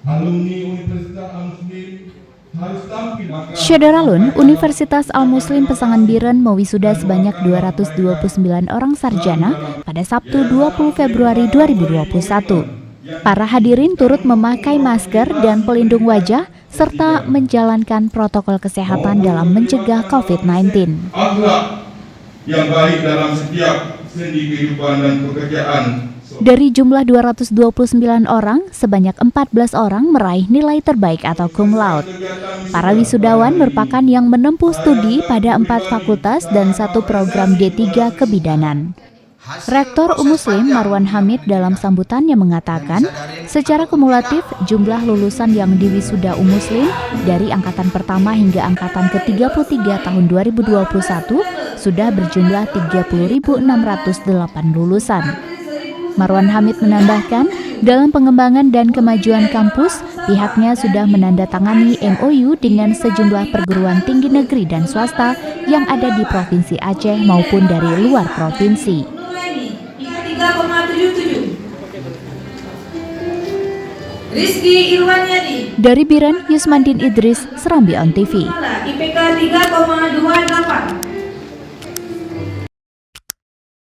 alumni Universitas Al-Muslim harus tampil. Syederalun, Universitas Al-Muslim Pesangan Biren mewisuda sebanyak 229 orang sarjana pada Sabtu 20 Februari 2021. Para hadirin turut memakai masker dan pelindung wajah serta menjalankan protokol kesehatan dalam mencegah COVID-19. Akhlak yang baik dalam setiap sendi kehidupan dan pekerjaan. Dari jumlah 229 orang, sebanyak 14 orang meraih nilai terbaik atau cum laude. Para wisudawan merupakan yang menempuh studi pada 4 fakultas dan 1 program D3 kebidanan. Rektor Muslim Marwan Hamid dalam sambutannya mengatakan, secara kumulatif jumlah lulusan yang diwisuda Muslim dari angkatan pertama hingga angkatan ke-33 tahun 2021 sudah berjumlah 30.608 lulusan. Marwan Hamid menambahkan, dalam pengembangan dan kemajuan kampus, pihaknya sudah menandatangani MOU dengan sejumlah perguruan tinggi negeri dan swasta yang ada di Provinsi Aceh maupun dari luar provinsi. 3,77. Rizky Irwanyadi. Dari Biren, Yusmandin Idris, Serambi On TV. IPK 3,28.